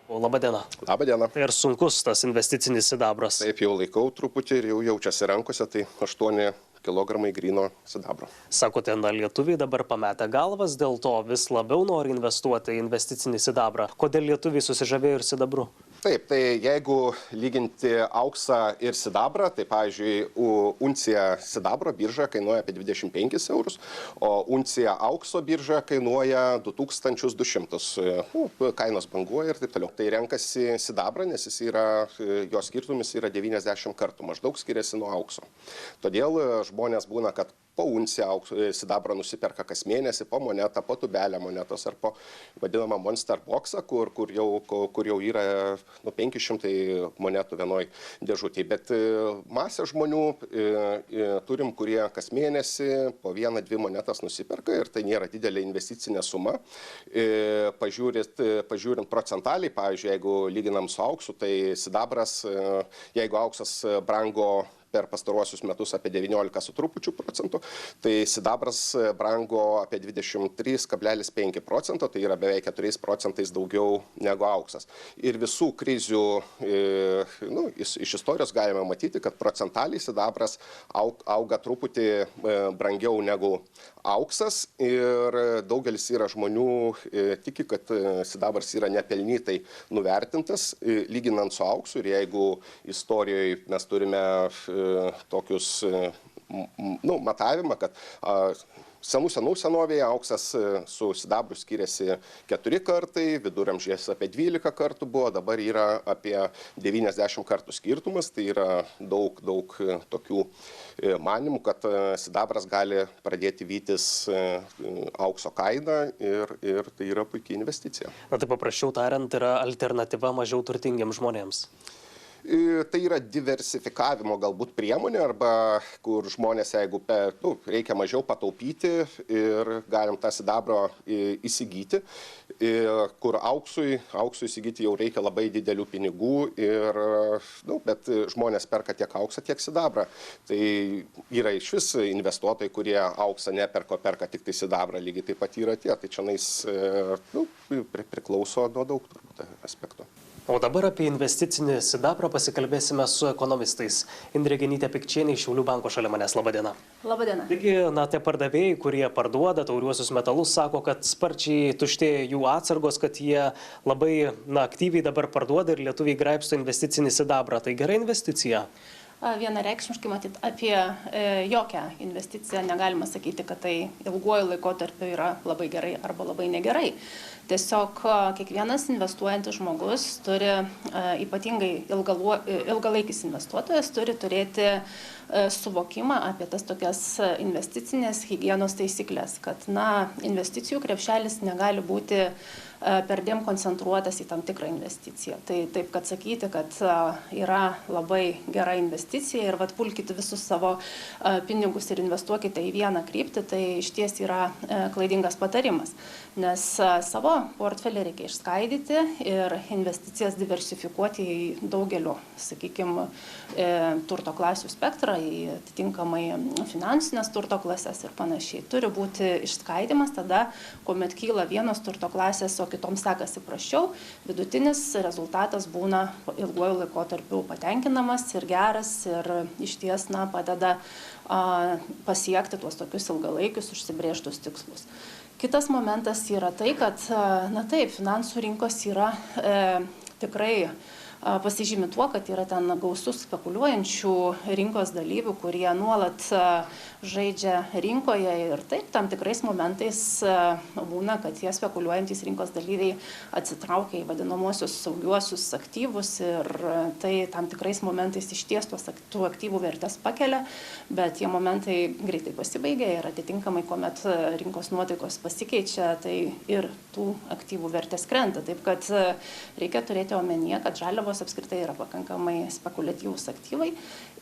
Labą dieną. Labą dieną. Tai ir sunkus tas investicinis sidabras. Taip, jau laikau truputį ir jau jaučiasi rankose, tai 8 kg gryno sidabro. Sakote, lietuviai dabar pametę galvas, dėl to vis labiau nori investuoti į investicinį sidabrą. Kodėl lietuviai susižavėjo ir sidabru? Taip, tai jeigu lyginti auksą ir sidabrą, tai pavyzdžiui, uncija sidabro biržoje kainuoja apie 25 eurus, o uncija aukso biržoje kainuoja 2200. Kainos banguoja ir taip toliau. Tai renkasi sidabrą, nes jo skirtumis yra 90 kartų, maždaug skiriasi nuo aukso. Todėl žmonės būna, kad po unciją sidabrą nusiperka kas mėnesį, po monetą, po tubelę monetos ar po vadinamą monster boxą, kur jau yra 500 monetų vienoj dėžutėje. Bet masė žmonių turim, kurie kas mėnesį po 1-2 monetas nusiperka ir tai nėra didelė investicinė suma. Pažiūrint procentaliai, pavyzdžiui, jeigu lyginam su auksu, tai sidabras, jeigu auksas brango per pastaruosius metus apie 19 su trupučiu procentų, tai sidabras brango apie 23,5%, tai yra beveik 4 procentais daugiau negu auksas. Ir visų krizių iš istorijos galime matyti, kad procentaliai sidabras auga truputį brangiau negu auksas ir daugelis yra žmonių tiki, kad sidabras yra nepelnytai nuvertintas, lyginant su auksu. Ir jeigu istorijoje mes turime tokius matavimą, kad senovėje auksas su sidabru skiriasi 4 kartai, viduramžiais apie 12 kartų buvo, dabar yra apie 90 kartų skirtumas, tai yra daug tokių manimų, kad sidabras gali pradėti vytis aukso kainą ir tai yra puikia investicija. Tai paprasčiau tariant, yra alternatyva mažiau turtingiems žmonėms. Tai yra diversifikavimo galbūt priemonė, arba kur žmonės, jeigu reikia mažiau pataupyti ir galim tą sidabro įsigyti, kur auksui įsigyti jau reikia labai didelių pinigų, bet žmonės perka tiek auksą, tiek sidabrą. Tai yra iš vis investuotojai, kurie auksą neperka, perka tik tai sidabrą, lygiai taip pat yra tie. Tai čia priklauso nuo daug aspektų. O dabar apie investicinį sidabrą pasikalbėsime su ekonomistais. Indrė Genytė-Pikčienė iš Šiaulių banko šalia manęs. Labą dieną. Labą dieną. Taigi, tie pardavėjai, kurie parduoda tauriuosius metalus, sako, kad sparčiai tuštėja jų atsargos, kad jie labai aktyviai dabar parduoda ir lietuviai graibsto investicinį sidabrą. Tai gera investicija? Vienareikšmiškai matyti, apie jokią investiciją negalima sakyti, kad tai ilguoju laikotarpiu yra labai gerai arba labai negerai. Tiesiog kiekvienas investuojantis žmogus turi, ypatingai ilgalaikis investuotojas, turi turėti suvokimą apie tas tokias investicinės higienos taisyklės, kad investicijų krepšelis negali būti perdėm koncentruotas į tam tikrą investiciją. Tai taip, kad sakyti, kad yra labai gera investicija ir pulkite visus savo pinigus ir investuokite į vieną kryptį, tai iš ties yra klaidingas patarimas. Nes savo portfelį reikia išskaidyti ir investicijas diversifikuoti į daugelių, sakykime, turto klasių spektrą, į atitinkamai finansinės turto klases ir panašiai. Turi būti išskaidimas tada, kuomet kyla vienos turto klasės, o kitoms sekasi prasčiau, vidutinis rezultatas būna ilguoju laikotarpiu patenkinamas ir geras ir iš ties padeda pasiekti tuos tokius ilgalaikius užsibrėžtus tikslus. Kitas momentas yra tai, kad taip, finansų rinkos yra tikrai pasižymi tuo, kad yra ten gausus spekuliuojančių rinkos dalyvių, kurie nuolat žaidžia rinkoje ir taip, tam tikrais momentais būna, kad tie spekuliuojantys rinkos dalyviai atsitraukia į vadinamosius saugiuosius aktyvus ir tai tam tikrais momentais išties tų aktyvų vertės pakelia, bet tie momentai greitai pasibaigia ir atitinkamai, kuomet rinkos nuotaikos pasikeičia, tai ir tų aktyvų vertės krenta. Taip, kad reikia turėti omenyje, kad žaliavos apskritai yra pakankamai spekuliatyvūs aktyvai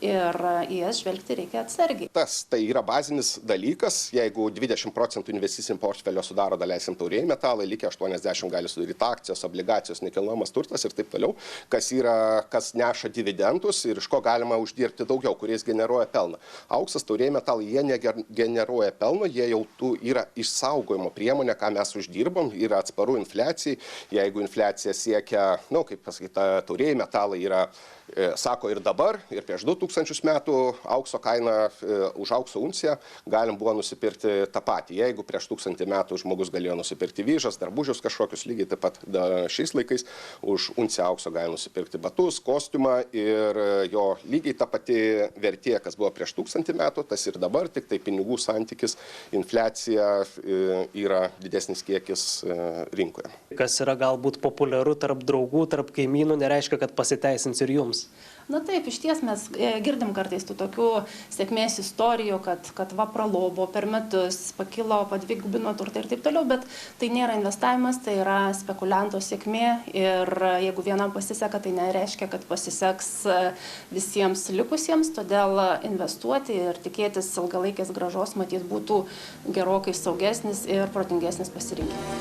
ir į jas žvelgti reikia atsargiai. Tai yra bazinis dalykas, jeigu 20% investicinio portfelio sudaro, daleisim, taurieji metalai, likę 80 gali sudaryti akcijos, obligacijos, nekilnojamas turtas ir taip toliau, kas neša dividendus ir iš ko galima uždirbti daugiau, kuriais generuoja pelną. Auksas, taurieji metalai, jie negeneruoja pelno, jie jau yra išsaugojimo priemonė, ką mes uždirbam, yra atsparų infliacijai. Jeigu infliacija siekia, kaip pasakyta, taurieji metalai yra, sako ir dabar, ir prieš 2000 metų aukso kaina už aukso unciją galim buvo nusipirkti tą patį. Jeigu prieš 1000 metų žmogus galėjo nusipirkti vyžas, darbužius kažkokius, lygiai taip pat šiais laikais už unciją aukso gali nusipirkti batus, kostiumą ir jo lygiai ta pati vertė, kas buvo prieš 1000 metų, tas ir dabar, tik tai pinigų santykis, infliacija yra didesnis kiekis rinkoje. Kas yra galbūt populiaru tarp draugų, tarp kaimynų, nereiškia, kad pasiteisins ir jums. Na taip, iš ties mes girdim kartais tų tokių sėkmės istorijų, kad va pralobo per metus, pakilo, padvigubino turtą ir taip toliau, bet tai nėra investavimas, tai yra spekulianto sėkmė ir jeigu vienam pasiseka, tai nereiškia, kad pasiseks visiems likusiems, todėl investuoti ir tikėtis ilgalaikės grąžos matyt būtų gerokai saugesnis ir protingesnis pasirinkimas.